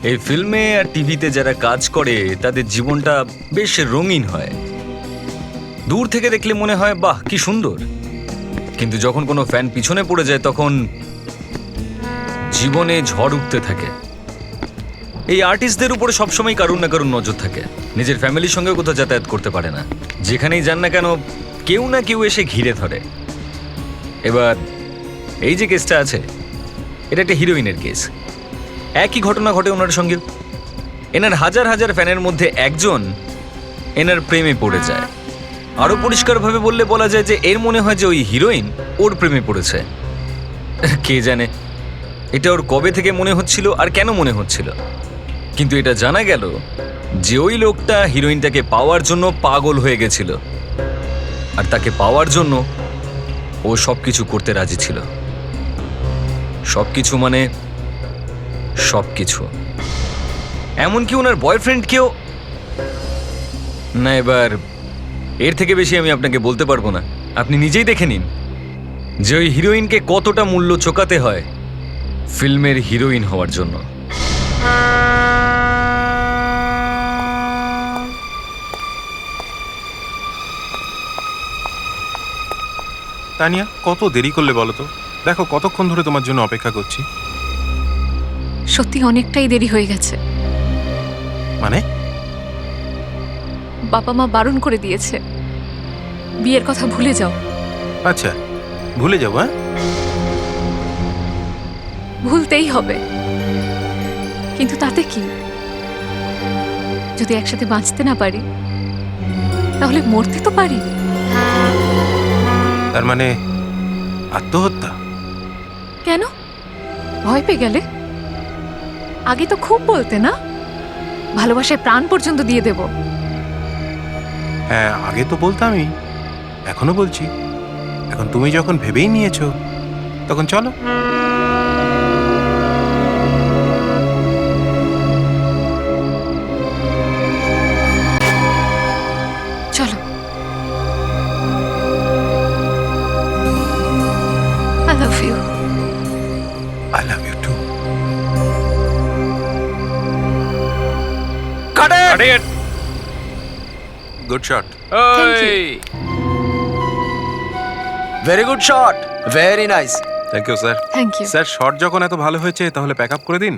এই ফিল্মে আর টিভিতে যারা কাজ করে তাদের জীবনটা বেশ রঙিন হয়। দূর থেকে দেখলে মনে হয় বাহ কি সুন্দর, কিন্তু যখন কোনো ফ্যান পিছনে পড়ে যায় তখন জীবনে ঝড় উঠতে থাকে। এই আর্টিস্টদের উপরে সবসময় কারুর না কারুর নজর থাকে। নিজের ফ্যামিলির সঙ্গেও কোথাও যাতায়াত করতে পারে না, যেখানেই যান না কেন কেউ না কেউ এসে ঘিরে ধরে। এবার এই যে কেসটা আছে, এটা একটা হিরোইনের কেস। একই ঘটনা ঘটে ওনার সঙ্গে। এনার হাজার হাজার ফ্যানের মধ্যে একজন এনার প্রেমে পড়ে যায়। আরও পরিষ্কারভাবে বললে বলা যায় যে এর মনে হয় যে ওই হিরোইন ওর প্রেমে পড়েছে। কে জানে এটা ওর কবে থেকে মনে হচ্ছিল আর কেন মনে হচ্ছিল, কিন্তু এটা জানা গেল যে ওই লোকটা হিরোইনটাকে পাওয়ার জন্য পাগল হয়ে গেছিল, আর তাকে পাওয়ার জন্য ও সবকিছু করতে রাজি ছিল। সবকিছু মানে সবকিছু, এমনকি ওনার বয়ফ্রেন্ডকেও না। এবার এর থেকে বেশি আমি আপনাকে বলতে পারবো না। আপনি নিজেই দেখে নিন যে ওই হিরোইনকে কতটা মূল্য চোকাতে হয় ফিল্মের হিরোইন হওয়ার জন্য। তানিয়া, কত দেরি করলে বলো তো? দেখো কতক্ষণ ধরে তোমার জন্য অপেক্ষা করছি। সত্যি অনেকটাই দেরি হয়ে গেছে। মানে? বাবা মা বারণ করে দিয়েছে, বিয়ের কথা ভুলে যাও। আচ্ছা, ভুলে যাবো। হ্যাঁ, ভুলতেই হবে, কিন্তু তাতে কি? যদি একসাথে বাঁচতে না পারি তাহলে মরতে তো পারি। তার মানে আত্মহত্যা? কেন ভয় পেয়ে গেলে? আগে তো খুব বলতে না, ভালোবাসায় প্রাণ পর্যন্ত দিয়ে দেব। হ্যাঁ, আগে তো বলতামই, এখনো বলছি। এখন তুমি যখন ভেবেই নিয়েছো তখন চলো। চলো। I love you. I love you too. Cut it! Good shot. Thank you. Very good shot. Very nice. Thank you sir. Thank you. Sir, shot যখন এত ভালো হয়েছে তাহলে প্যাক আপ করে দিন।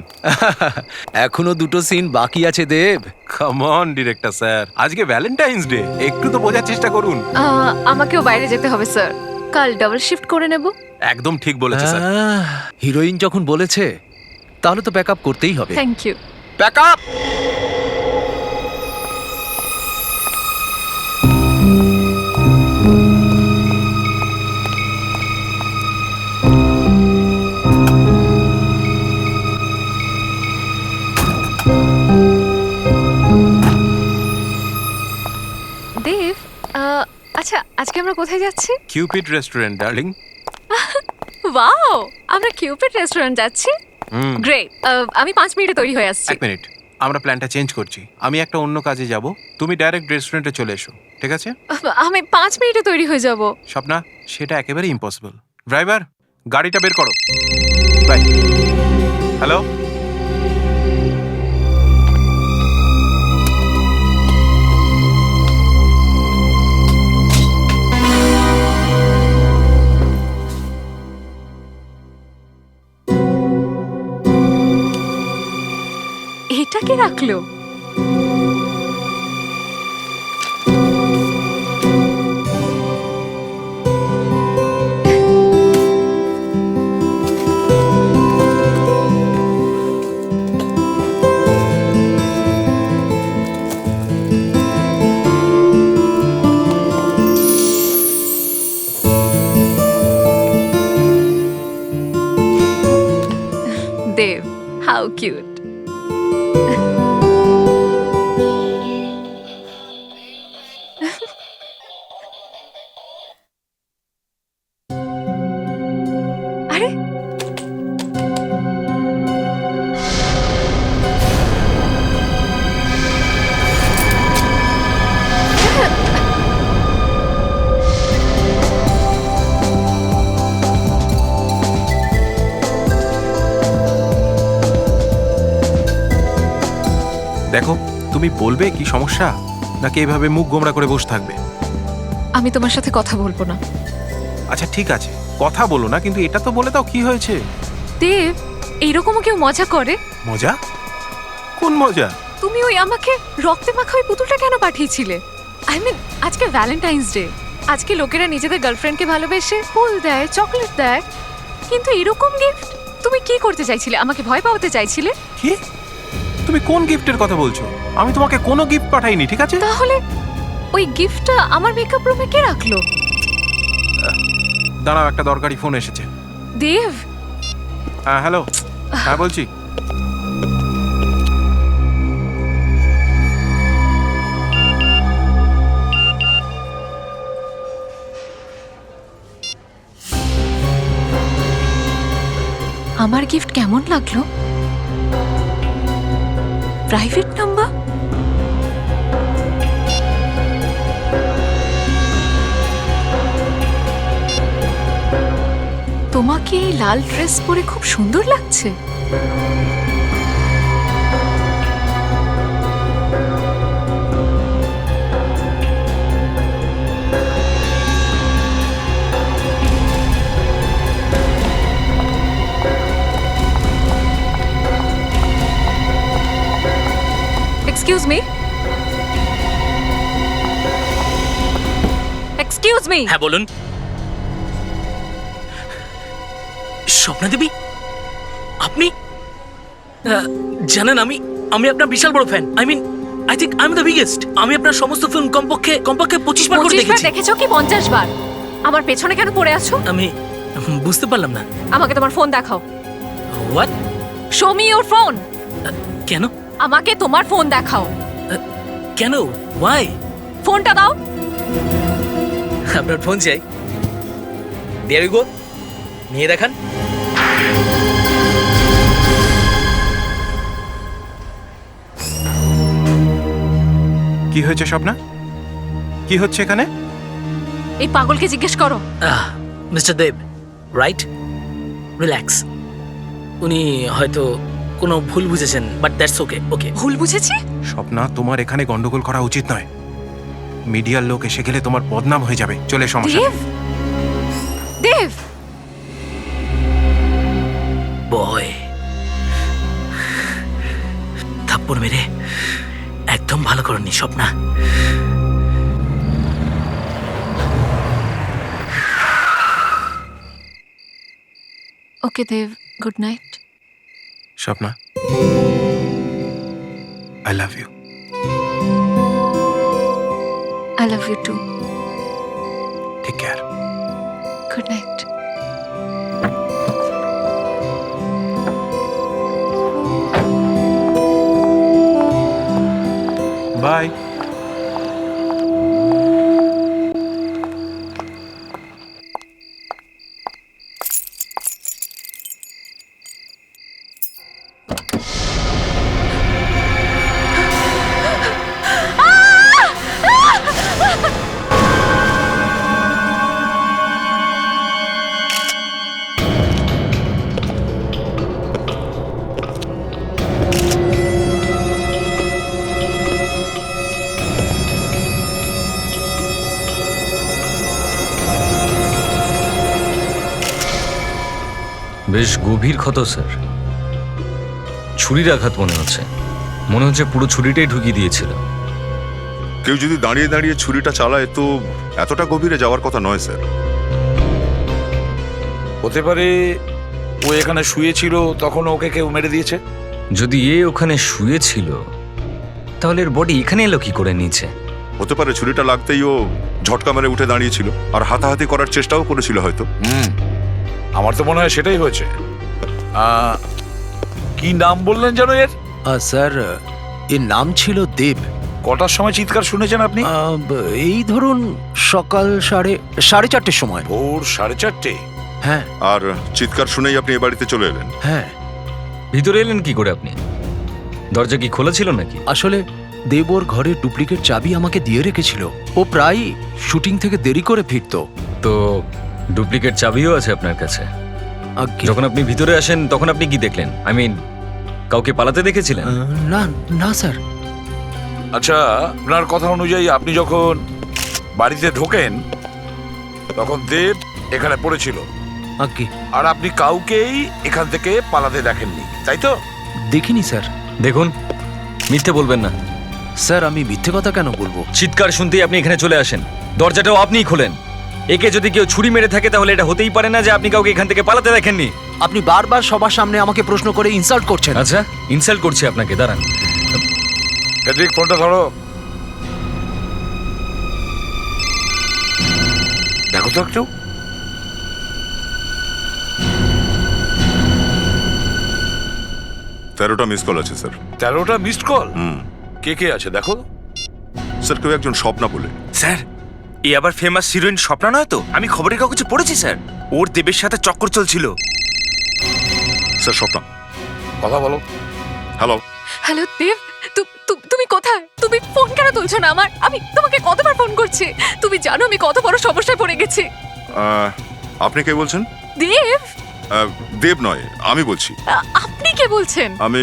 এখনো দুটো সিন বাকি আছে দেব। কাম অন ডিরেক্টর স্যার, আজকে ভ্যালেন্টাইন্স ডে, একটু তো বোঝার চেষ্টা করুন। আমাকেও বাইরে যেতে হবে স্যার, কাল ডাবল শিফট করে নেব। একদম ঠিক বলেছে স্যার। হিরোইন যখন বলেছে তাহলে তো ব্যাকআপ করতেই হবে। Thank you. Back up! Dev, আচ্ছা আজকে আমরা কোথায় যাচ্ছি? Cupid restaurant darling. ওয়াও, আমরা কিউপিড রেস্টুরেন্ট যাচ্ছি। গ্রেট। আমি 5 মিনিটে তৈরি হয়ে আসছি। এক মিনিট, আমরা প্ল্যানটা চেঞ্জ করছি। আমি একটা অন্য কাজে যাব, তুমি ডাইরেক্ট রেস্টুরেন্টে চলে এসো, ঠিক আছে? আমি 5 মিনিটে তৈরি হয়ে যাব। স্বপ্না, সেটা একেবারে ইম্পসিবল। ড্রাইভার, গাড়িটা বের করো। বাই। হ্যালো, এটা কে রাখলো? দেব, হাউ কিউট। আরে দেখো, তুমি বলবে কি সমস্যা, নাকি এভাবে মুখ গোমড়া করে বসে থাকবে? আমি তোমার সাথে কথা বলবো না। আচ্ছা ঠিক আছে, কথা বলো না, কিন্তু এটা তো বলে দাও কি হয়েছে। দেব, এইরকমও কেউ মজা করে? মজা? কোন মজা? তুমি ওই আমাকে রক্তে মাখা ওই পুতুলটা কেন পাঠিয়েছিলে? আই মিন, আজকে ভ্যালেন্টাইন্স ডে। আজকে লোকেরা নিজেদের গার্লফ্রেন্ডকে ভালোবেসে ফুল দেয়, চকলেট দেয়, কিন্তু এরকম গিফট তুমি কি করতে চাইছিলে? আমাকে ভয় পাওয়াতে চাইছিলে? কি? তুমি কোন গিফটের কথা বলছো? আমি তোমাকে কোনো গিফট পাঠাইনি, ঠিক আছে? তাহলে ওই গিফটটা আমার মেকআপ রুমে কে রাখলো? দাঁড়াও, একটা দরকারি ফোন এসেছে। দেব, হ্যাঁ হ্যালো, হ্যাঁ বলছি। আমার গিফট কেমন লাগলো? Private number? তোমাকে এই লাল ড্রেস পরে খুব সুন্দর লাগছে। Excuse me, excuse me. হ্যাঁ বলুন। স্বপ্না দেবী, আপনি জানেন আমি আমি আপনার বিশাল বড় fan. I think I am the biggest. আমি আপনার সমস্ত ফিল্ম কমপক্ষে 25 বার করে 25 বার দেখেছি। দেখেছো কি 50 বার? আমার পেছনে কেন পড়ে আছো? আমি বুঝতে পারলাম না। আমাকে তোমার ফোন দেখাও। What? Show me your phone. কেন? আমাকে তোমার ফোন দেখাও। কেন? ওয়াই? ফোনটা দাও। আপনার ফোন চাই? দেয়ার ইউ গো, নিয়ে দেখান। কি হয়েছে স্বপ্না? কি হচ্ছে এখানে? এই পাগলকে জিজ্ঞেস করো। মিস্টার দেব, রাইট? রিল্যাক্স। উনি হয়তো কোনো ভুল বুঝেছেন, বাট দ্যাটস ওকে। ওকে, ভুল বুঝেছি? স্বপ্না, তোমার এখানে গন্ডগোল করা উচিত নয়। মিডিয়ার লোক এসে গেলে তোমার বদনাম হয়ে যাবে। চলে সমস্যা। দেব, দেব, বয় থাপ্পড় মেরে একদম ভালো করেননি Swapna. Okay Dev, good night. Swapna, I love you. I love you too. Take care. Good night. Bye. বেশ গভীর ক্ষত স্যার। ছুরির আঘাত মনে হচ্ছে। মনে হচ্ছে পুরো ছুরিটাই ঢুকিয়ে দিয়েছিল। কেউ যদি দাঁড়িয়ে দাঁড়িয়ে ছুরিটা চালায় তো এতটা গভীরে যাওয়ার কথা নয় স্যার। হতে পারে ও এখানে শুয়েছিল, তখন ওকে কেউ মেরে দিয়েছে। যদি এ ওখানে শুয়েছিল, তাহলে এর বডি এখানে এলো কি করে নিচে? হতে পারে ছুরিটা লাগতেই ও ঝটকা মেরে উঠে দাঁড়িয়েছিল আর হাতাহাতি করার চেষ্টাও করেছিল হয়তো। আমার তো মনে হয় সেটাই হয়েছে। কি নাম বললেন যেন এর? স্যার, এর নাম ছিল দেব। কটার সময় চিৎকার শুনেছেন আপনি? এই ধরুন সকাল 4:30টার সময়। ভোর 4:30? হ্যাঁ আর চিৎকার শুনেই আপনি এ বাড়িতে চলে এলেন? হ্যাঁ। ভিতরে এলেন কি করে আপনি? দরজা কি খোলা ছিল নাকি? আসলে দেব ওর ঘরের ডুপ্লিকেট চাবি আমাকে দিয়ে রেখেছিল। ও প্রায় শুটিং থেকে দেরি করে ফিরতো। তো ডুপ্লিকেট চাবিও আছে আপনার কাছে? আজ্ঞে। যখন আপনি ভিতরে আসেন তখন আপনি কি দেখলেন? কাউকে পালাতে দেখেছিলেন? না না স্যার, আচ্ছা, আপনার কথা অনুযায়ী আপনি যখন বাড়িতে ঢোকেন তখন দেব এখানে পড়েছিল, আজ্ঞে আর আপনি কাউকেই এখান থেকে পালাতে দেখেননি, তাই তো? দেখিনি স্যার। দেখুন, মিথ্যে বলবেন না। স্যার আমি মিথ্যে কথা কেন বলবো? চিৎকার শুনতেই আপনি এখানে চলে আসেন, দরজাটাও আপনিই খোলেন। একে যদি কেউ ছুরি মেরে থাকে তাহলে এটা হতেই পারে না যে আপনি কাউকে এখান থেকে পালাতে দেখেননি। আপনি বারবার সবার সামনে আমাকে প্রশ্ন করে ইনসাল্ট করছেন। আচ্ছা, ইনসাল্ট করছি আপনাকে, দাঁড়ান। ফেডরিক, ফোনটা ধরো। দেখো তো একটু। তেরোটা মিস কল আছে স্যার। 13টা মিসড কল? কে কে আছে দেখো। স্যার কেউ একজন স্বপ্না বলে। স্যার, এ আবার ফেমাস হিরোইন স্বপ্না নয় তো? আমি খবরের কাগজে পড়েছি স্যার, ওর দেবের সাথে চক্কর চলছিল। স্যার স্বপ্না। কথা বলো। হ্যালো। হ্যালো দেব, তুমি কোথায়? তুমি ফোন কেন তুলছো না আমার? আমি তোমাকে কতবার ফোন করছি, তুমি জানো আমি কত বড় সমস্যায় পড়ে গেছি। আপনি কে বলছেন? দেব, দেব নয়, আমি বলছি। আপনি কে বলছেন? আমি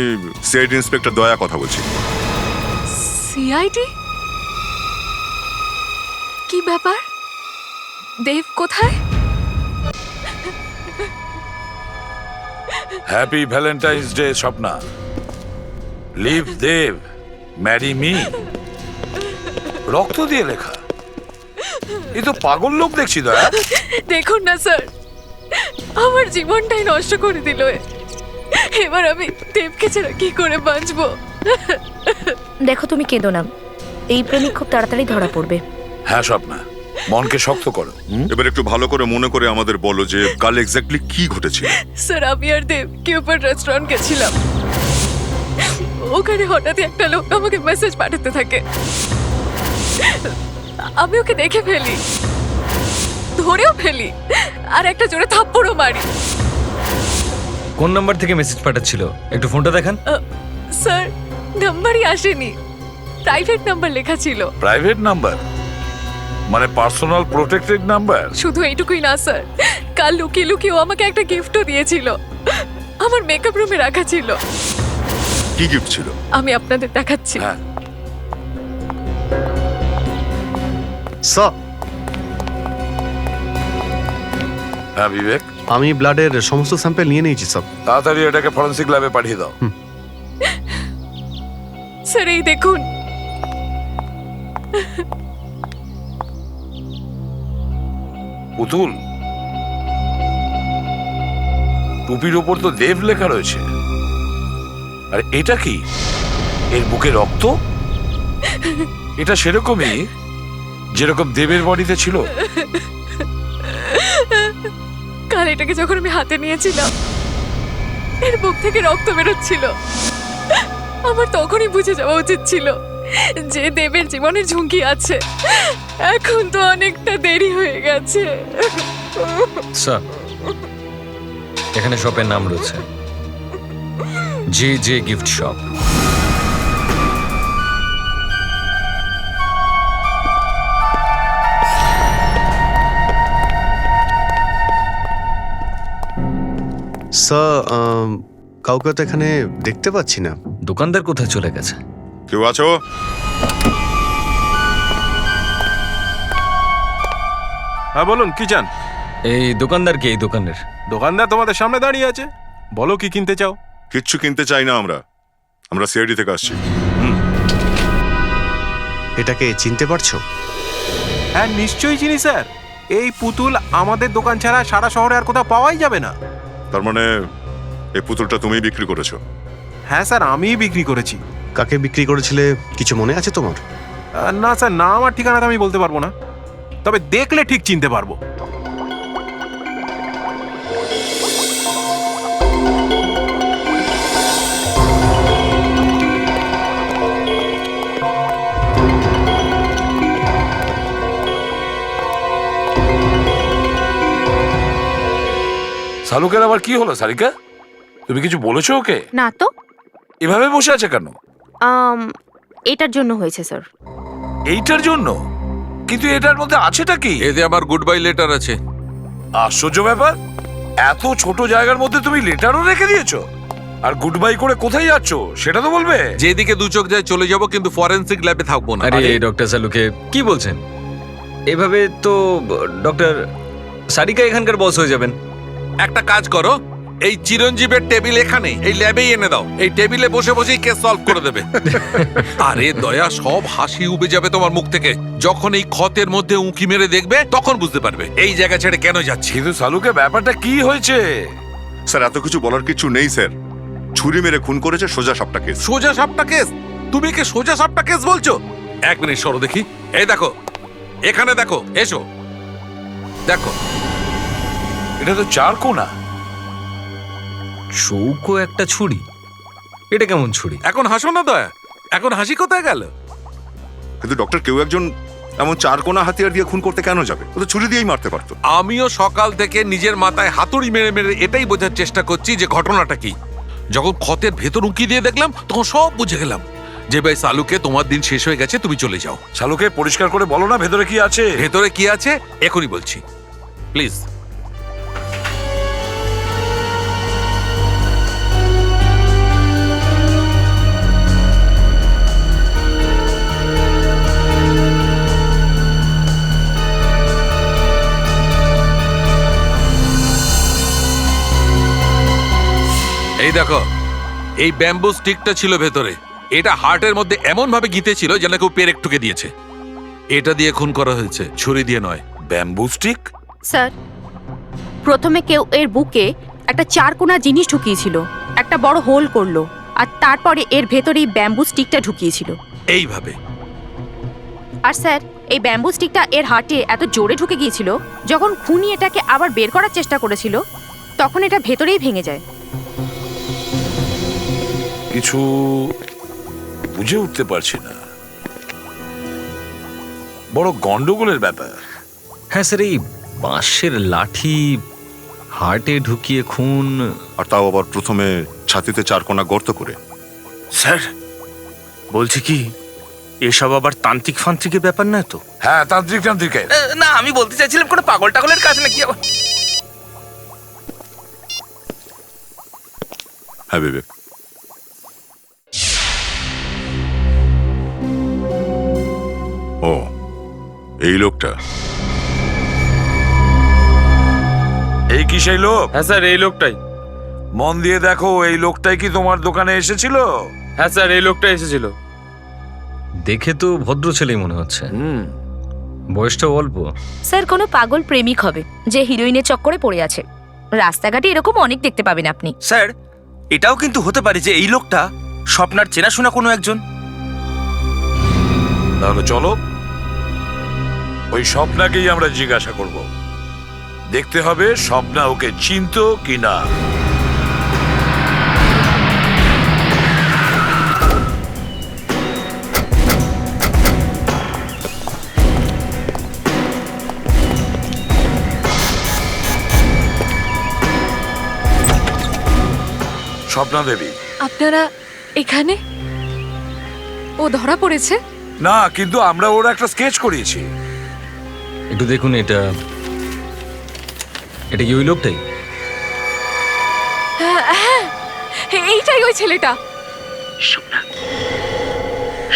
সিআইডি ইন্সপেক্টর দয়া কথা বলছি। সিআইডি? কি ব্যাপার? দেব কোথায়? Happy Valentine's day Swapna. Leave Dev, marry me. রক্ত দিয়ে লেখা। এ তো পাগল লোক দেখছি দয়া। দেখুন না স্যার, আমার জীবনটাই নষ্ট করে দিল এ। এবার আমি দেবকে ছাড়া কি করে বাঁচবো? দেখো তুমি কেঁদো না, এই প্রেমিক খুব তাড়াতাড়ি ধরা পড়বে। হ্যাঁ স্বপ্না, মনকে শক্ত করো। এবার একটু ভালো করে মনে করে আমাদের বলো যে কাল এক্স্যাক্টলি কি ঘটেছিল। স্যার, আমি আর দেব কিউপার রেস্টুরেন্ট গেছিলাম। ওখানে হঠাৎই একটা লোক আমাকে মেসেজ পাঠাতে থাকে। আমি ওকে দেখে ফেলি, ধরেও ফেলি, আর একটা জোরে থাপ্পড়ও মারি। কোন নাম্বার থেকে মেসেজ পাঠাচ্ছিল? একটু ফোনটা দেখান। স্যার, নাম্বারই আসেনি, প্রাইভেট নাম্বার লেখা ছিল। প্রাইভেট নাম্বার মানে পার্সোনাল প্রোটেক্টেড নাম্বার? শুধু এইটুকুই না স্যার, কাল লুকিয়ে লুকিয়ে ও আমাকে একটা গিফটও দিয়েছিল, আমার মেকআপ রুমে রাখা ছিল। কি গিফট ছিল? আমি আপনাদের দেখাচ্ছি। হ্যাঁ। স্যার, হ্যাঁ বিবেক, আমি ব্লাডের সমস্ত স্যাম্পল নিয়ে নিয়েছি স্যার। তাড়াতাড়ি এটাকে ফরেন্সিক ল্যাবে পাঠিয়ে দাও। স্যার এই দেখুন। পুতুল, টুপির ওপর তো দেব লেখা রয়েছে, আর এটা কি? এর বুকে রক্ত? এটা সেরকমই যেরকম দেবের বডিতে ছিল। কাল এটাকে যখন আমি হাতে নিয়েছিলাম, এর বুক থেকে রক্ত বেরোচ্ছিল। আমার তখনই বুঝে যাওয়া উচিত ছিল যে দেবের জীবনের ঝুঁকি আছে। এখন তো অনেকটা দেরি হয়ে গেছে। স্যার, এখানে শপের নাম রয়েছে জে গিফট শপ। স্যার, কাউকে তো এখানে দেখতে পাচ্ছি না। দোকানদার কোথায় চলে গেছে? কেউ আছো? হ্যাঁ বলুন, কি চান? এই দোকানদার কে? এই দোকানের দোকানদার তোমাদের সামনে দাঁড়িয়ে আছে, বলো কি কিনতে চাও। কিচ্ছু কিনতে চাই না, আমরা সিআইডি থেকে আসছি। এটাকে চিনতে পারছো? হ্যাঁ নিশ্চয়ই চিনি স্যার, এই পুতুল আমাদের দোকান ছাড়া সারা শহরে আর কোথাও পাওয়াই যাবে না। তার মানে এই পুতুলটা তুমিই বিক্রি করেছো? হ্যাঁ স্যার, আমিই বিক্রি করেছি। কাকে বিক্রি করেছিলে কিছু মনে আছে তোমার? না স্যার, না আমার ঠিকানাটা আমি বলতে পারবো না, তবে দেখলে ঠিক চিনতে পারবো। শালুকের আবার কি হলো সারিকা? তুমি কিছু বলেছো ওকে? না তো। এভাবে বসে আছে কেন? এটার জন্য হয়েছে স্যার। এইটার জন্য? কিন্তু এটার মধ্যে আছেটা কি? এতে আবার গুড বাই লেটার আছে। আশ্চর্য ব্যাপার, এত ছোট জায়গার মধ্যে তুমি লেটারও রেখে দিয়েছো। আর গুড বাই করে কোথায় যাচ্ছ সেটা তো বলবে। যেদিকে দু চোখ যায় চলে যাব, কিন্তু ফরেনসিক ল্যাবে থাকবো না। আরে ডক্টর সালুকে কি বলছেন? এভাবে তো ডক্টর সারিকা এখানকার বস হয়ে যাবেন। একটা কাজ করো, এই চিরঞ্জীবের টেবিল এখানে এই ল্যাবেই এনে দাও, এই টেবিলে বসে বসেই কেস সলভ করে দেবে। আরে দয়া, সব হাসি উবে যাবে তোমার মুখ থেকে যখন এই ক্ষতের মধ্যে উঁকি মেরে দেখবে, তখন বুঝতে পারবে এই জায়গা ছেড়ে কেন যাচ্ছি। কিন্তু সালুকে ব্যাপারটা কি হয়েছে? স্যার এত কিছু বলার কিছু নেই স্যার। ছুরি মেরে খুন করেছে, সোজা সাপটা কেস। সোজা সাপটা কেস? তুমি কি সোজা সাপটা কেস বলছো? এক মিনিট সরো দেখি। এই দেখো, এখানে দেখো, এসো দেখো। এটা তো চার কোনা। চৌকো একটা ছুরি, এটা কেমন ছুরি? এখন হাসো না দয়া, এখন হাসি কোথায় গেল? কিন্তু ডক্টর, কেউ একজন এমন চারকোনা হাতিয়ার দিয়ে খুন করতে কেন যাবে? ও তো ছুরি দিয়েই মারতে পারতো। আমিও সকাল থেকে নিজের মাথায় হাতুড়ি মেরে মেরে এটাই বোঝার চেষ্টা করছি যে ঘটনাটা কি। যখন ক্ষতের ভেতর উঁকি দিয়ে দেখলাম, তখন সব বুঝে গেলাম যে ভাই সালুকে, তোমার দিন শেষ হয়ে গেছে, তুমি চলে যাও। সালুকে পরিষ্কার করে বলো না ভেতরে কি আছে। ভেতরে কি আছে এখনই বলছি, প্লিজ। এই দেখো, এই ব্যাম্বু স্টিকটা ছিল ভেতরে। এটা হার্টের মধ্যে এমন ভাবে গিতেছিল যেন কেউ পেরেক ঠুকে দিয়েছে। এটা দিয়ে খুন করা হয়েছে, ছুরি দিয়ে নয়। Bamboo stick? স্যার, প্রথমে কেউ এর বুকে একটা চারকোনা জিনিস ঢুকিয়েছিল, একটা বড় হোল করলো, আর তারপরে এর ভেতরেই ব্যাম্বু স্টিকটা ঢুকিয়েছিল। এইভাবে। আর স্যার, এই ব্যাম্বু স্টিকটা এর হার্টে এত জোরে ঢুকে গিয়েছিল, যখন খুনি এটাকে আবার বের করার চেষ্টা করেছিল, তখন এটা ভেতরেই ভেঙে যায়। কিছু বুঝে উঠতে পারছি না, বড় গন্ডগোলের ব্যাপার। হ্যাঁ স্যার, এই বাঁশের লাঠি হার্টে ঢুকিয়ে খুন, আর তাও আবার প্রথমে ছাতিতে চারকোনা গর্ত করে। স্যার বলছি কি, এসব আবার তান্ত্রিক ফান্ত্রিকের ব্যাপার নয় তো? হ্যাঁ, তান্ত্রিক তান্ত্রিকের। না, আমি বলতে চাইছিলাম কোনো পাগল টাগলের কাজ নাকি আবার। হ্যাঁ বিবেক, ও এই লোকটা। এই কি সেই লোক? হ্যাঁ স্যার, এই লোকটাই। মন দিয়ে দেখো, এই লোকটাই কি তোমার দোকানে এসেছিল? হ্যাঁ স্যার, এই লোকটা এসেছিল। দেখে তো ভদ্র ছেলেই মনে হচ্ছে, বয়সটাও অল্প। স্যার, কোনো পাগল প্রেমিক হবে যে হিরোইনের চক্করে পড়ে আছে। রাস্তাঘাটে এরকম অনেক দেখতে পাবেন আপনি। স্যার, এটাও কিন্তু হতে পারে যে এই লোকটা স্বপ্নার চেনাশোনা কোনো একজন। তাহলে চলো, ওই স্বপ্নাকেই আমরা জিজ্ঞাসা করব। দেখতে হবে স্বপ্না ওকে চিনতো কিনা। স্বপ্না দেবী, আপনারা এখানে? ও ধরা পড়েছে? না, কিন্তু আমরা ওর একটা স্কেচ করিয়েছি। একটু দেখুন, এটা কি ওই লোকটাই? হ্যাঁ, এইটাই ওই ছেলেটা। স্বপ্না,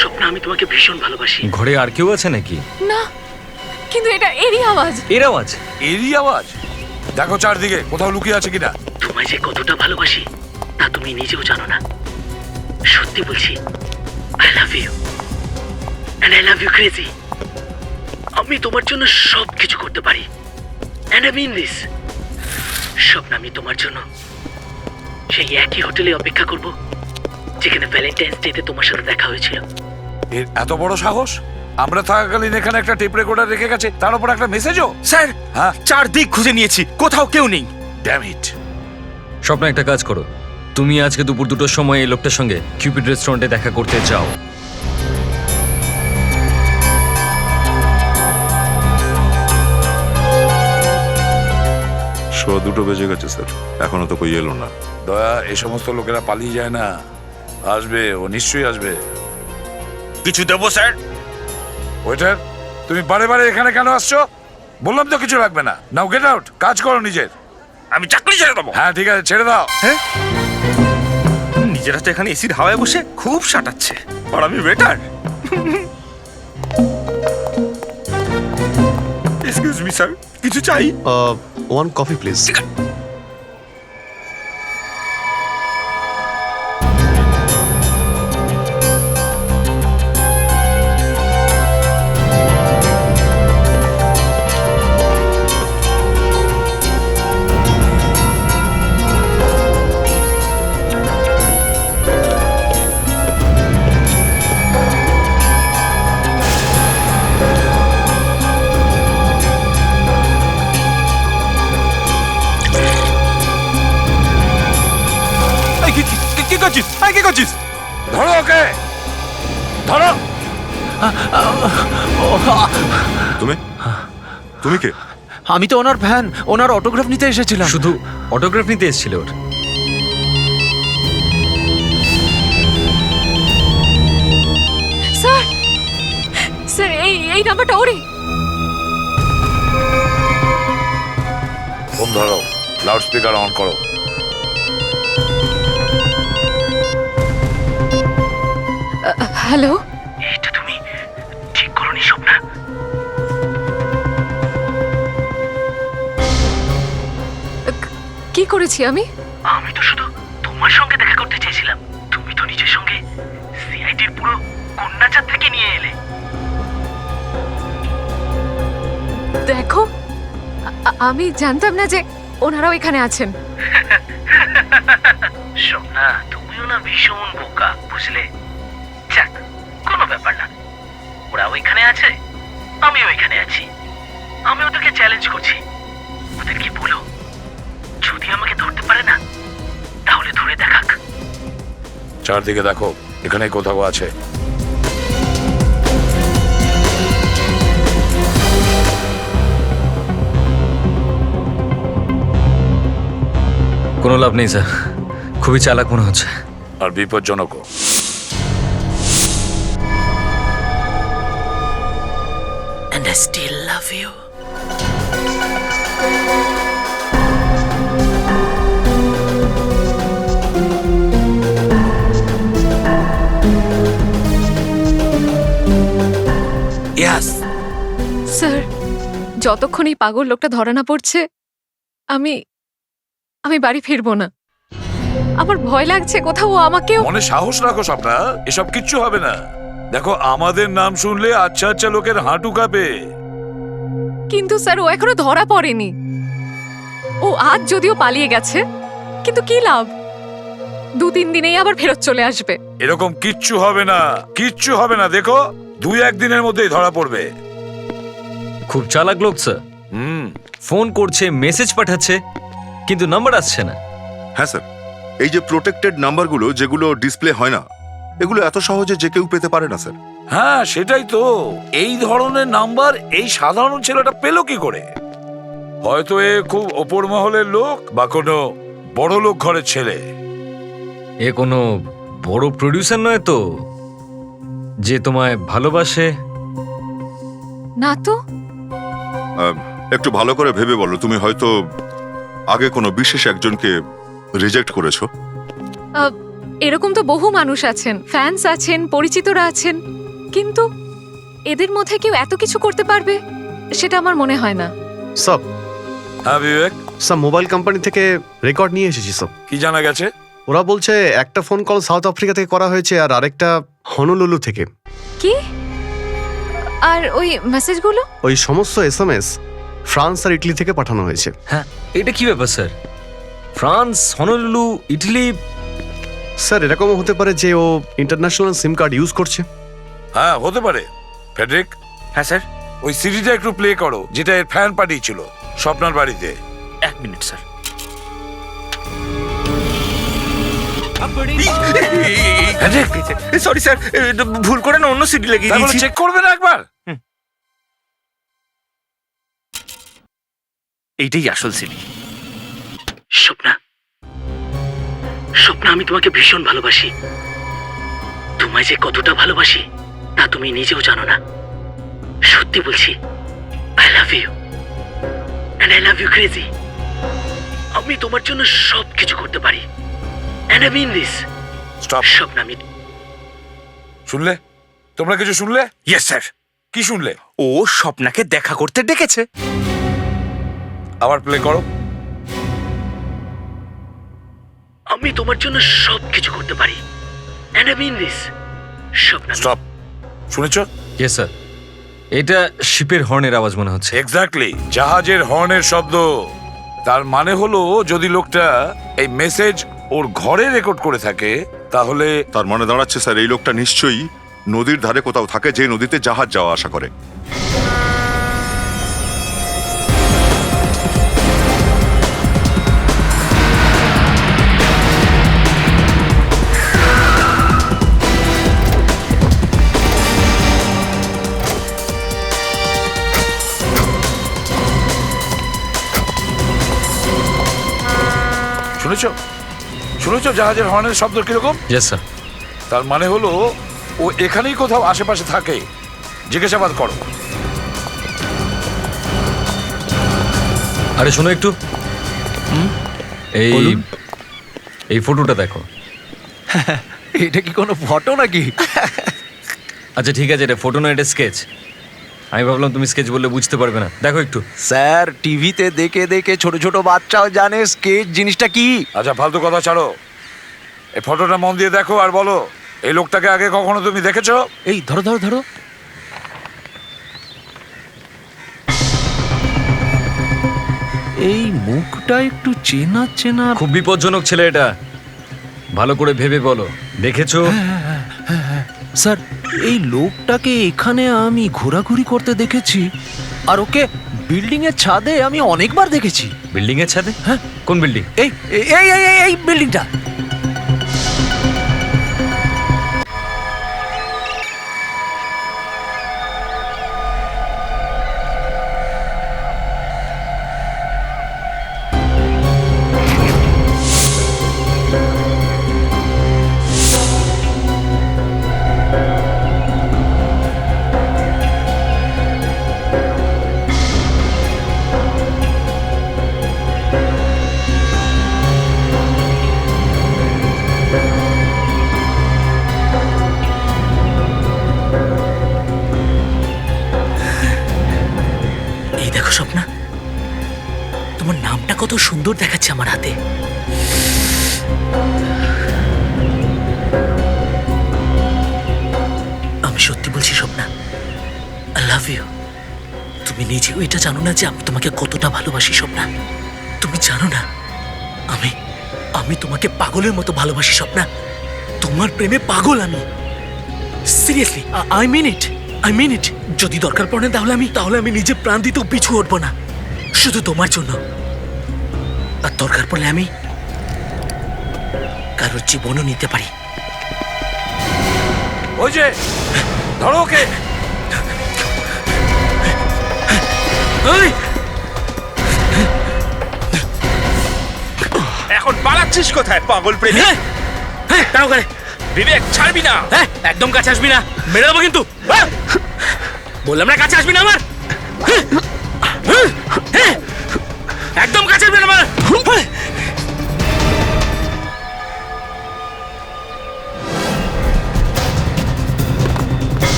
স্বপ্না, আমি তোমাকে ভীষণ ভালোবাসি। ঘরে আর কেউ আছে নাকি? না, কিন্তু এটা এরই আওয়াজ। এর আওয়াজ? এরই আওয়াজ? দেখো চারদিকে কোথাও লুকিয়ে আছে কিনা। তোমায় যে কতটা ভালোবাসি তা তুমি নিজেও জানো না। সত্যি বলছি, I love you, and I love you crazy. আমি তোমার জন্য সব কিছু করতে পারি, এন্ড আই মিন দিস। স্বপ্ন, আমি তোমার জন্য সেই একই হোটেলে অপেক্ষা করব যেখানে ভ্যালেন্টাইন্স ডেতে তোমার সাথে দেখা হয়েছিল। এর এত বড় সাহস! আমরা থাকাকালীন এখানে একটা টেপ রেকর্ডার রেখে গেছে, তার উপর একটা মেসেজও। স্যার, হ্যাঁ, চারদিক খুঁজে নিয়েছি, কোথাও কেউ নেই। Damn it. স্বপ্ন, একটা কাজ করো, তুমি আজকে দুপুর 2টোর সময় এই লোকটার সঙ্গে কিউপিড রেস্টুরেন্টে দেখা করতে যাও। সোয়া 2টো বেজে গেছে স্যার, এখনো তো কই এলো না। দয়া, এই সমস্ত লোকেরা পালিয়ে যায় না। আসবে, ও নিশ্চয়ই আসবে। কিছু দেবো স্যার? ওয়েটার, তুমি বারে বারে এখানে কেন আসছো? বললাম তো কিছু রাখবে না। নাও গেট আউট, কাজ করো নিজের। আমি চাকরি ছেড়ে দেবো। হ্যাঁ ঠিক আছে, ছেড়ে দাও। হ্যাঁ, নিজেরা তো এখানে এসির হাওয়ায় বসে খুব সাটাচ্ছে, আর আমি বেটার। এক্সকিউজ মি স্যার, কিছু চাই? One coffee please. কি করছিস? কি করছিস? ধরো ওকে, ধরো। তুমি তুমি কে? আমি তো ওনার ফ্যান, ওনার অটোগ্রাফ নিতে এসেছিলাম। শুধু অটোগ্রাফ নিতে এসেছিল ওর। স্যার, স্যার এই নাম্বারটা ওরই। ফোন ধরো, লাউড স্পিকার অন করো। হ্যালো, এইটা তুমি ঠিক করোনি স্বপ্না। কি করেছি আমি? আমি তো শুধু তোমার সঙ্গে দেখা করতে চেয়েছিলাম। তুমি তো নিজের সঙ্গে সিআইডির পুরো কন্যাচাঁদ থেকে নিয়ে এলে। দেখো, আমি জানতাম না যে ওনারাও এখানে আছেন। স্বপ্না, তুমিও না ভীষণ বোকা, বুঝলে? যাক, কোনো ব্যাপার না। ওরা ওইখানে আছে, আমিও ওইখানে আছি। আমি ওদেরকে চ্যালেঞ্জ করছি। ওদেরকে বলো, যদি আমাকে ধরতে পারে না, তাহলে ধরে দেখাক। চারদিকে দেখো, এখানে কোথাও আছে। কোনো লাভ নেই স্যার, খুবই চালাক মনে হচ্ছে। আর বিপজ্জনকও। And I still love you. Yes. Sir, যতক্ষণ এই পাগল লোকটা ধরা না পড়ছে, আমি বাড়ি ফিরবো না। আমার ভয় লাগছে, কোথাও ও আমাকেও। মনে সাহস রাখো স্বপ্না, এসব কিচ্ছু হবে না। দেখো, আমাদের নাম শুনলে আচ্ছা আচ্ছা লোকের হাঁটু কাঁপে। কিন্তু স্যার, ও এখনো ধরা পড়েনি। ও আজ যদিও পালিয়ে গেছে, কিন্তু কি লাভ? 2-3 দিনেই আবার ফেরত চলে আসবে। এরকম কিচ্ছু হবে না, কিচ্ছু হবে না। দেখো, 2-1 দিনের মধ্যেই ধরা পড়বে। খুব চালাক লোক স্যার। ফোন করছে, মেসেজ পাঠাচ্ছে, কিন্তু নাম্বার আসছে না। হ্যাঁ স্যার, এই যে প্রোটেক্টেড নাম্বারগুলো যেগুলো ডিসপ্লে হয় না, এগুলো এত সহজে যে কেউ পেতে পারে না স্যার। হ্যাঁ, সেটাই তো। এই ধরনের নাম্বার এই সাধারণ ছেলেটা পেলো কি করে? হয়তো এ খুব ওপর মহলের লোক বা কোনো বড় লোক ঘরের ছেলে। এ কোনো বড় প্রডিউসার নয় তো, যে তোমায় ভালোবাসে? না তো। একটু ভালো করে ভেবে বলো, তুমি হয়তো আগে কোনো বিশেষ একজনকে রিজেক্ট করেছো। এরকম তো বহু মানুষ আছেন, ফ্যান্স আছেন, পরিচিতরা আছেন, কিন্তু এদের মধ্যে কেউ এত কিছু করতে পারবে সেটা আমার মনে হয় না। সব হ্যাঁ বিবেক, সব মোবাইল কোম্পানি থেকে রেকর্ড নিয়ে এসেছি সব। কি জানা গেছে? ওরা বলছে একটা ফোন কল সাউথ আফ্রিকা থেকে করা হয়েছে আর আরেকটা হনুলুলু থেকে। কি? আর ওই মেসেজগুলো? ওই সমস্ত SMS ফ্রান্স আর ইটালি থেকে পাঠানো হয়েছে। হ্যাঁ, এটা কি ব্যাপার sir? France, Honolulu, Italy. Sir, এরকমও হতে পারে যে ও ইন্টারন্যাশনাল সিম কার্ড ইউজ করছে। হ্যাঁ, হতে পারে। ফেডরিক। হ্যাঁ স্যার। ওই সিডিটা একটু প্লে করো, যেটা এর ফ্যান পাঠিয়েছিল স্বপ্নার বাড়িতে। 1 মিনিট স্যার। সরি স্যার, ভুল করে না অন্য সিডি লাগিয়ে দিয়েছি। চেক করবে না একবার? এইটাই আসল সিডি। স্বপ্না, স্বপ্না, আমি তোমাকে ভীষণ ভালোবাসি। তোমায় যে কতটা ভালোবাসি তা তুমি নিজেও জানো না। সত্যি বলছি, I love you and I love you crazy. আমি তোমার জন্য সব কিছু করতে পারি, and I mean this. Stop. Swapna আমি শুনলে? তোমরা কিছু শুনলে? ইয়েস স্যার, কি শুনলে? ও স্বপ্নাকে দেখা করতে ডেকেছে। আবার প্লে করো। আমি তোমার জন্য সবকিছু করতে পারি। And I mean this. Swapna stop. শুনেছো? ইয়েস স্যার, এটা শিপের হর্নের আওয়াজ মনে হচ্ছে। এক্স্যাক্টলি, জাহাজের হর্নের শব্দ। তার মানে হলো যদি লোকটা এই মেসেজ ওর ঘরে রেকর্ড করে থাকে তাহলে তার মানে দাঁড়াচ্ছে স্যার এই লোকটা নিশ্চয়ই নদীর ধারে কোথাও থাকে, যে নদীতে জাহাজ যাওয়া আসা করে। শুনেছো? শুনেছো জাহাজের হর্নের শব্দ কিরকম? Yes sir. তার মানে হলো ও এখানেই কোথাও আশেপাশে থাকে। জিজ্ঞাসাবাদ করো। আরে শোনো একটু, এই বলুন। এই ফটোটা দেখো। এটা কি কোনো ফটো নাকি? আচ্ছা ঠিক আছে, এটা ফটো না, এটা স্কেচ। আমি ভাবলাম তুমি স্কেচ বললে বুঝতে পারবে না, দেখো একটু। স্যার, টিভিতে দেখে দেখে ছোট ছোট বাচ্চাও জানে স্কেচ জিনিসটা কি। আচ্ছা ফালতু কথা ছাড়ো, এই ফটোটা মন দিয়ে দেখো আর বলো এই লোকটাকে আগে কখনো তুমি দেখেছো? এই ধরো ধরো ধরো। এই মুখটা একটু চেনা চেনা। খুব বিপজ্জনক ছেলে এটা, ভালো করে ভেবে বলো, দেখেছো? স্যার, এই লোকটাকে এখানে আমি ঘোরাঘুরি করতে দেখেছি, আর ওকে বিল্ডিং এর ছাদে আমি অনেকবার দেখেছি। বিল্ডিং এর ছাদে? হ্যাঁ। কোন বিল্ডিং? এই এই এই এই- এই বিল্ডিংটা। এই দেখো স্বপ্না, তোমার নামটা কত সুন্দর দেখাচ্ছে আমার হাতে। আমি সত্যি বলছি স্বপ্না, আই লাভ ইউ। তুমি নিজেও এটা জানো না যে আমি তোমাকে কতটা ভালোবাসি স্বপ্না। তুমি জানো না আমি আমি তোমাকে পাগলের মতো ভালোবাসি স্বপ্না। তোমার প্রেমে পাগল আমি। Seriously, I mean it, I mean it. যদি দরকার পড়ে তাহলে আমি নিজে প্রাণ দিতেও পিছু হটবো না, শুধু তোমার জন্য। আর দরকার পড়লে আমি কারোর জীবনও নিতে পারি। ওই যে ধরো ওকে। এই, এখন পালাচ্ছিস কোথায় পাগল প্রেমী? হ্যাঁ, হ্যাঁ, দাঁড়াও ওখানে। বিবেক ছাড়বি না। হ্যাঁ, একদম কাছে আসবি না, মেরে দেবো কিন্তু। হ্যাঁ, বললাম না কাছে আসবি না আমার। হ্যাঁ, হ্যাঁ, হ্যাঁ, একদম কাছে আসবি না আমার।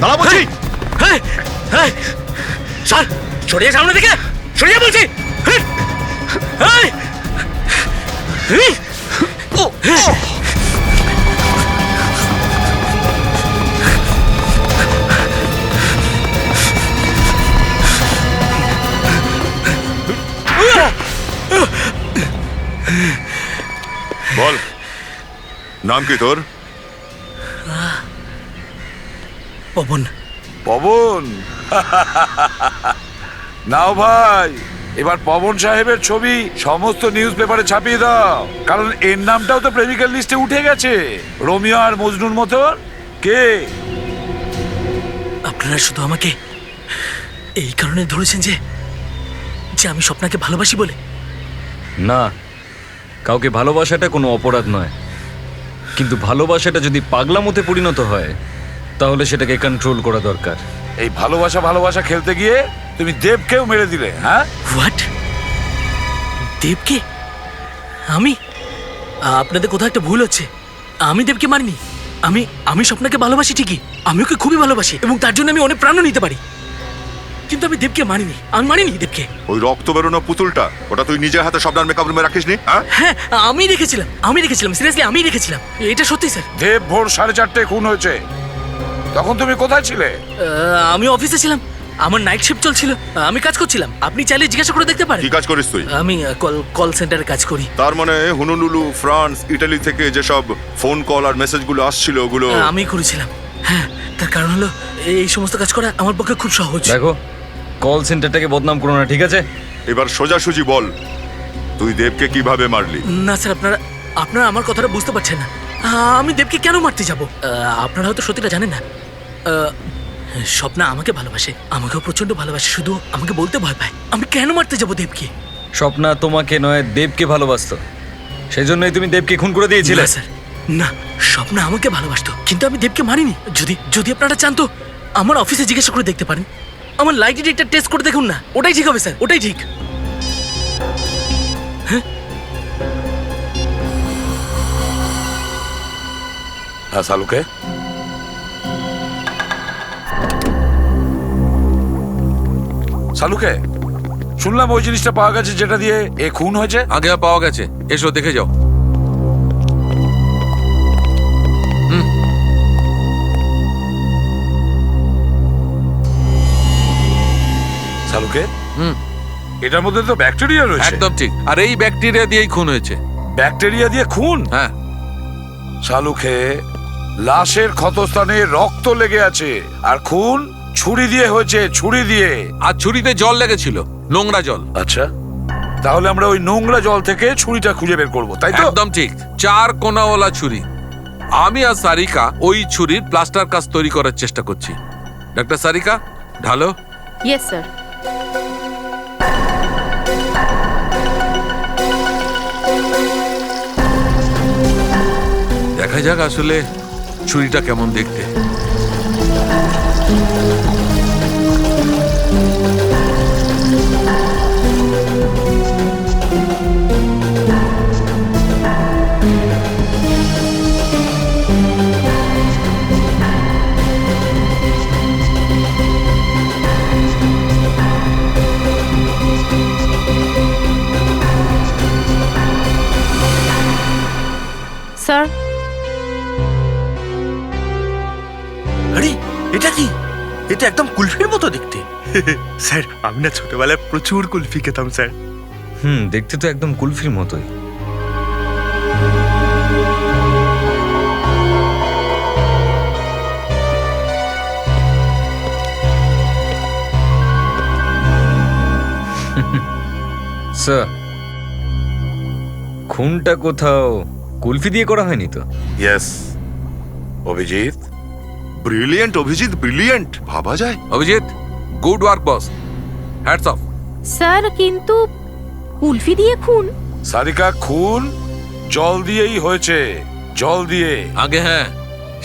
দাঁড়া বলছি। স্যার, সরিয়ে সামনে থেকে সরিয়ে বলছি। এই, এই, ও, বল, নাম কি তোর? পবন। পবন? নাও ভাই, এবার পবন সাহেবের ছবি সমস্ত নিউজ পেপারে ছাপিয়ে দাও, কারণ এর নামটাও তো প্রেমিকার লিস্টে উঠে গেছে। রোমিও আর মজনুর মতো কে? আপনারা শুধু আমাকে এই কারণে ধরেছেন যে যে আমি স্বপ্নাকে ভালোবাসি বলে? না, কাউকে ভালোবাসাটা কোনো অপরাধ নয়, কিন্তু ভালোবাসাটা যদি পাগলামোতে পরিণত হয় তাহলে সেটাকে কন্ট্রোল করা দরকার। এই ভালোবাসা ভালোবাসা খেলতে গিয়ে তুমি দেবকেও মেরে দিলে। হ্যাঁ, হোয়াট? দেবকে? আমি আপনাদের কোথাও একটা ভুল হচ্ছে। আমি দেবকে মারিনি। আমি স্বপ্নাকে ভালোবাসি ঠিকই, আমি ওকে খুবই ভালোবাসি এবং তার জন্য আমি অনেক প্রাণও নিতে পারি, কিন্তু আমি দেবকে মারিনি। আমি মারিনি দেবকে। ওই রক্ত বেরোনো পুতুলটা ওটা তুই নিজের হাতে স্বপ্নার মেকআপ রুমে রাখিস নি? হ্যাঁ আমি রেখেছিলাম সিরিয়াসলি আমি রেখেছিলাম, এটা সত্যি স্যার। দেব ভোর 4:30 খুন হয়েছে, তখন তুমি কোথায় ছিলে? আমি অফিসে ছিলাম, আমার নাইট শিফট চলছিল, আমি কাজ করছিলাম। আপনি চাইলে জিজ্ঞাসা করে দেখতে পারেন। কি কাজ করিস তুই? আমি কল সেন্টারে কাজ করি। তার মানে হুনুলুলু, ফ্রান্স, ইটালি থেকে যেসব ফোন কল আর মেসেজগুলো আসছিল ওগুলো আমি করেছিলাম। হ্যাঁ, তার কারণ হলো এই সমস্ত কাজ করা আমার পক্ষে খুব সহজ। দেখো, কল সেন্টারটাকে বদনাম করো না, ঠিক আছে? এবার সোজাসুজি বল, তুই দেবকে কিভাবে মারলি? না স্যার, আপনারা আমার কথাটা বুঝতে পারছেন না। আমি দেবকে কেন মারতে যাব? আপনারা হয়তো সত্যিটা জানেন না। স্বপ্না আমাকে ভালোবাসে, আমাকেও প্রচন্ড ভালোবাসে, শুধু আমাকে বলতে ভয় পায়। আমি কেন মারতে যাব দেবকে? স্বপ্না তোমাকে নয় দেবকে ভালোবাসতো, সেই জন্যই তুমি দেবকে খুন করে দিয়েছিলে। না স্যার, না, স্বপ্না আমাকে ভালোবাসতো, কিন্তু আমি দেবকে মারিনি। যদি আপনারা চান তো আমার অফিসে জিজ্ঞাসা করে দেখতে পারেন। আমার লাইট ডিটেক্টর টেস্ট করে দেখুন না, ওটাই ঠিক হবে স্যার, ওটাই ঠিক। হ্যাঁ সালুকে, সালুকে শুনলাম ওই জিনিসটা পাওয়া গেছে যেটা দিয়ে এ খুন হয়েছে। আগে পাওয়া গেছে, এসো দেখে যাও। সালুকে, এটার মধ্যে তো ব্যাকটেরিয়া রয়েছে। একদম ঠিক, আর এই ব্যাকটেরিয়া দিয়েই খুন হয়েছে। ব্যাকটেরিয়া দিয়ে খুন? হ্যাঁ। সালুকে, লাশের ক্ষতস্থানে রক্ত লেগে আছে, আর খুন ছুরি দিয়ে হয়েছে, ছুরি দিয়ে। আর ছুরিতে জল লেগেছিল, নোংরা জল। আচ্ছা, তাহলে আমরা ওই নোংরা জল থেকে ছুরিটা খুঁজে বের করবো, তাই তো? একদম ঠিক, 4 কোনাওয়ালা ছুরি। আমি আর সারিকা ওই ছুরির প্লাস্টার কাজ তৈরি করার চেষ্টা করছি। ডাক্তার সারিকা, ঢালো। Yes sir. দেখা যাক আসলে ছুরিটা কেমন দেখতে। স্যার, আরে এটা কি? এটা একদম কুলফির মতো দেখতে। স্যার, আমি না ছোটবেলায় প্রচুর কুলফি খেতাম স্যার। দেখতে তো একদম কুলফির মতোই। স্যার, খুনটা কোথাও কুলফি দিয়ে করা হয়নি তো? Yes. Abhijit, brilliant Abhijit, brilliant. ভাবা যায়। অভিজিৎ, গুড ওয়ার্ক বস, হ্যাটস অফ। স্যার কিন্তু কুলফি দিয়ে খুন? সারিকা, খুন জল দিয়েই হয়েছে, জল দিয়ে। আগে হ্যাঁ,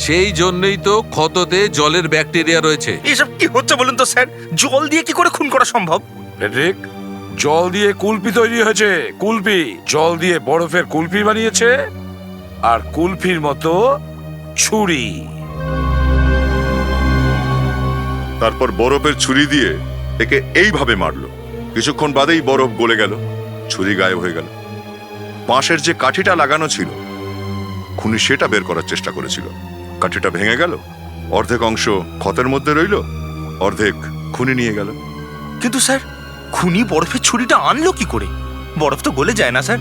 সেই জন্যই তো ক্ষততে জলের ব্যাকটেরিয়া রয়েছে। এসব কি হচ্ছে বলুন তো স্যার? জল দিয়ে কি করে খুন করা সম্ভব? ফেডরিক, জল দিয়ে কুলফি তৈরি হয়েছে, কুলফি। জল দিয়ে বরফের কুলফি বানিয়েছে, আর কুলফির মতো ছুরি। তারপর বরফের ছুরি দিয়ে একে এইভাবে মারলো। কিছুক্ষণ বাদেই বরফ গলে গেল, ছুরি গায়েব হয়ে গেল। বাঁশের যে কাঠিটা লাগানো ছিল, খুনি সেটা বের করার চেষ্টা করেছিল। কাঠিটা ভেঙে গেল, অর্ধেক অংশ ক্ষতের মধ্যে রইল, অর্ধেক খুনি নিয়ে গেল। কিন্তু স্যার, খুনি বরফের ছুরিটা আনলো কি করে? বরফ তো গলে যায় না স্যার।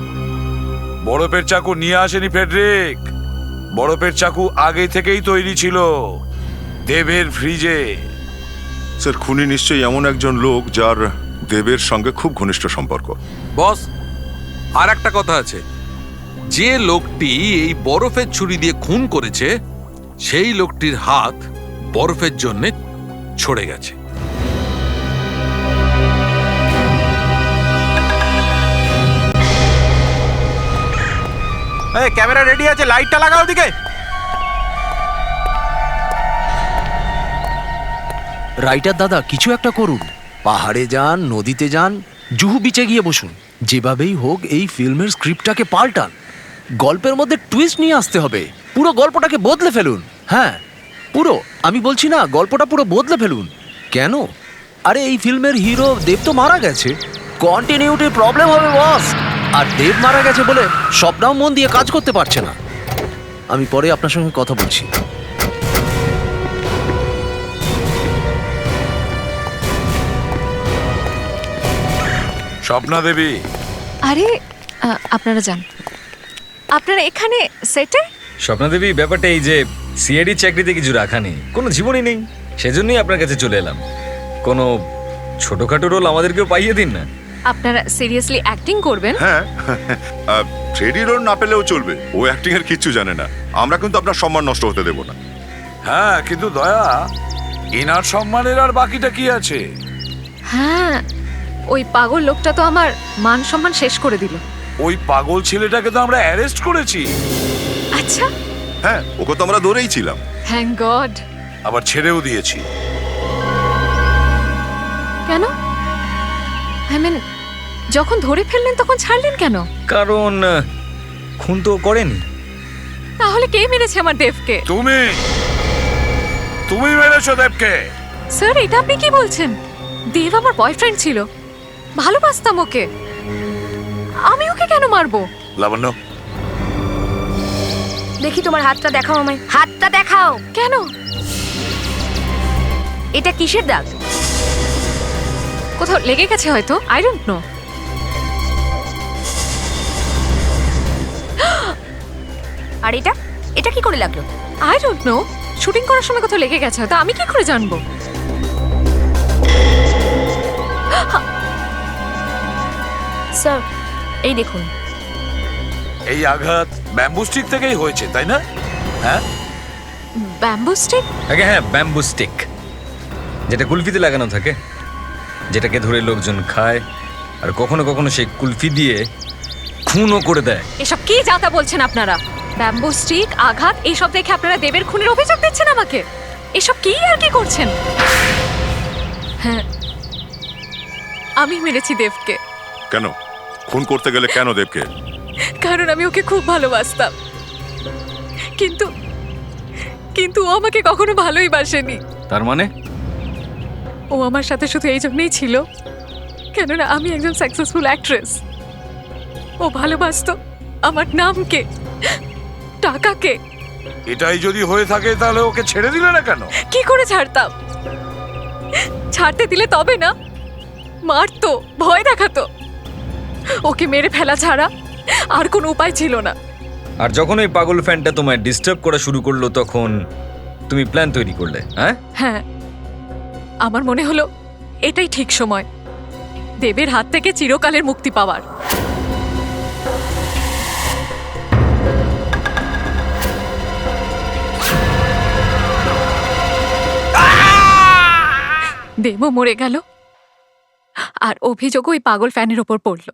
বরফের চাকু নিয়ে আসেনি ফেডরিক, বরফের চাকু আগে থেকেই তৈরি ছিল দেবের ফ্রিজে। স্যার, খুনি নিশ্চয়ই এমন একজন লোক যার দেবের সঙ্গে খুব ঘনিষ্ঠ সম্পর্ক। বস, আর একটা কথা আছে, যে লোকটি এই বরফের ছুরি দিয়ে খুন করেছে সেই লোকটির হাত বরফের জন্য ছড়ে গেছে। ক্যামেরা রেডি আছে, লাইটটা লাগাও দিকে। রাইটার দাদা, কিছু একটা করুন। পাহাড়ে যান, নদীতে যান, জুহু বিচে গিয়ে বসুন। যেভাবেই হোক এই ফিল্মের স্ক্রিপ্টটাকে পাল্টান, গল্পের মধ্যে টুইস্ট নিয়ে আসতে হবে, পুরো গল্পটাকে বদলে ফেলুন। হ্যাঁ পুরো, আমি বলছি না, গল্পটা পুরো বদলে ফেলুন। কেন? আরে এই ফিল্মের হিরো দেব তো মারা গেছে, কন্টিনিউটির প্রবলেম হবে বস। আর দেব মারা গেছে বলে স্বপ্নাও মন দিয়ে কাজ করতে পারছে না। আমি পরে আপনার সঙ্গে কথা বলছি। স্বপ্না দেবী, আরে আপনারা যান, আপনারা এখানে সেটে। স্বপ্নাদেবী, ব্যাপারটা এই যে সিআইডি চাকরিতে কিছু রাখা নেই, কোনো জীবনই নেই, সেজন্যই আপনার কাছে চলে এলাম। কোনো ছোটখাটো রোল আমাদেরকেও পাইয়ে দিন না। আপনারা সিরিয়াসলি অ্যাক্টিং করবেন? হ্যাঁ, ফ্রেডি রোল না পেলেও চলবে, ও অ্যাক্টিং এর কিচ্ছু জানে না। আমরা কিন্তু আপনার সম্মান নষ্ট হতে দেব না। হ্যাঁ কিন্তু দয়া, এনার সম্মানের আর বাকিটা কি আছে? হ্যাঁ, ওই পাগল লোকটা তো আমার মান সম্মান শেষ করে দিল। ওই পাগল ছেলেটাকে তো আমরা অ্যারেস্ট করেছি, আচ্ছা, হ্যাঁ, ওকে তো আমরা ধরেই ছিলাম। Thank god. আবার ছেড়েও দিয়েছি। কেন? আই মিন, যখন ধরে ফেললেন তখন ছাড়লেন কেন? কারণ খুন তো করেনি। তাহলে কে মেরেছে আমার দেবকে? তুমি মেরেছো দেবকে। স্যার, এটা আপনি কি বলছেন? দেব আমার বয়ফ্রেন্ড ছিল, ভালোবাসতাম ওকে, আমি ওকে কেন মারবো? লাবণ্য, দেখি তোমার হাতটা দেখাও আমায়, হাতটা দেখাও। কেন? এটা কিসের দাগ? কোথাও লেগে গেছে হয়তো, আই ডোন্ট নো। আর এটা এটা কি করে লাগলো? আই ডোন্ট নো, শুটিং করার সময় কোথাও লেগে গেছে হয়তো, আমি কি করে জানবো? স্যার, এই দেখুন। এই আঘাত ব্যাম্বু স্টিক থেকেই হয়েছে, তাই না? হ্যাঁ, ব্যাম্বু স্টিক? আগে হ্যাঁ, ব্যাম্বু স্টিক, যেটা কুলফিতে লাগানো থাকে, যেটাকে ধরে লোকজন খায়, আর কখনো কখনো সেই কুলফি দিয়ে খুনও করে দেয়। এসব কি যাতা বলছেন আপনারা? ব্যাম্বু স্টিক, আঘাত, এইসব দেখে আপনারা দেবের খুনের অভিযোগ দিচ্ছেন আমাকে? এসব কি আর কি করছেন? হ্যাঁ, আমি মেরেছি দেবকে। কেন খুন করতে গেলে কেন দেবকে? কারণ আমি ওকে খুব ভালোবাসতাম, কিন্তু কিন্তু ও আমাকে কখনো ভালোই বাসেনি। তার মানে? ও আমার সাথে শুধু এই জন্যই ছিল কেননা আমি একজন সাকসেসফুল অ্যাক্ট্রেস। ও ভালোবাসতো আমার নামকে, টাকাকে। এটাই যদি হয়ে থাকে তাহলে ওকে ছেড়ে দিলে না কেন? কি করে ছাড়তাম? ছাড়তে দিলে তবে না, মারতো, ভয় দেখাতো। ওকে মেরে ফেলা ছাড়া আর কোনো উপায় ছিল না। আর যখন ওই পাগল ফ্যানটা তোমায় ডিস্টার্ব করা শুরু করলো তখন তুমি প্ল্যান তৈরি করলে? হ্যাঁ হ্যাঁ, আমার মনে হলো এটাই ঠিক সময় দেবের হাত থেকে চিরকালের মুক্তি পাওয়ার। দেবও মরে গেল, আর অভিযোগ ওই পাগল ফ্যানের ওপর পড়লো।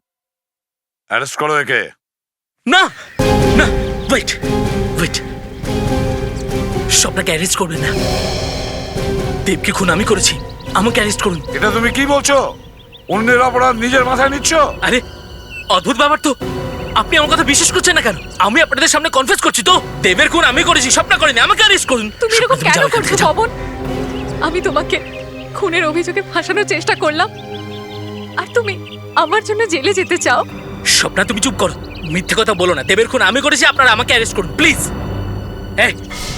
অ্যারেস্ট করো একে। না না, ওয়েট ওয়েট, স্বপ্নাকে অ্যারেস্ট করবেন না। দেবকে খুন আমি করেছি, আমাকে অ্যারেস্ট করুন। এটা তুমি কি বলছো? অন্যের অপরাধ নিজের মাথায় নিচ্ছ? আরে অদ্ভুত ব্যাপার তো, আপনি আমার কথা বিশ্বাস করছেন না কেন? আমি আপনাদের সামনে কনফেস করছি তো, দেবের খুন আমি করেছি, স্বপ্না করেনি, আমাকে অ্যারেস্ট করুন। তুমি এরকম স্বপ্না, কেন যাও এখান করছো থেকে, যাও। পবন? আমি তোমাকে খুনের অভিযোগে ফাঁসানোর চেষ্টা করলাম, আর তুমি আমার জন্য জেলে যেতে চাও? স্বপ্না, তুমি চুপ করো, মিথ্যে কথা বলো না। দেবের খুন আমি করেছি, আপনারা আমাকে অ্যারেস্ট করুন প্লিজ। এই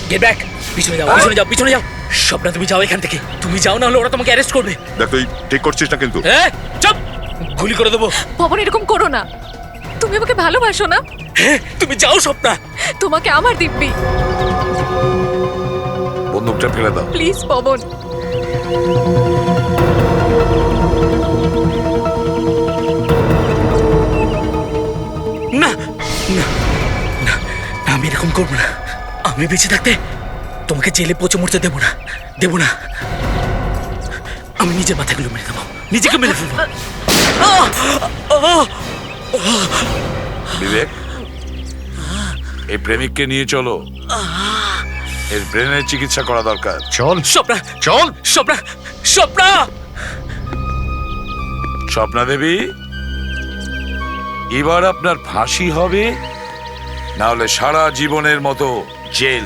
গেট ব্যাক, পিছনে যাও, পিছনে যাও, পিছনে যাও। স্বপ্না, তুমি যাও এখান থেকে, তুমি যাও, না হলে ওরা তোমাকে অ্যারেস্ট করবে। দেখ তুই ঠিক করছিস না কিন্তু। হ্যাঁ, চুপ, গুলি করে দেবো। পবন, এরকম করো না, তুমি আমাকে ভালোবাসো না? হ্যাঁ, তুমি যাও স্বপ্না। তোমাকে আমার দিব্যি, বন্দুকটা ফেলে দাও। প্লিজ পবন। না না না, আমি এরকম করবো না। আমি বেঁচে থাকতে তোমাকে জেলে পচে মরতে দেবো না, দেবো না। আমি নিজের মাথাগুলো মেরে দেবো, নিজেকে মেরে ফেলবো। বিবেক, এই প্রেমিককে নিয়ে চলো, এর ব্রেনের চিকিৎসা করা দরকার। চল স্বপ্না, চল। স্বপ্না, স্বপ্না। স্বপ্না দেবী, এবার আপনার ফাঁসি হবে, না হলে সারা জীবনের মতো জেল।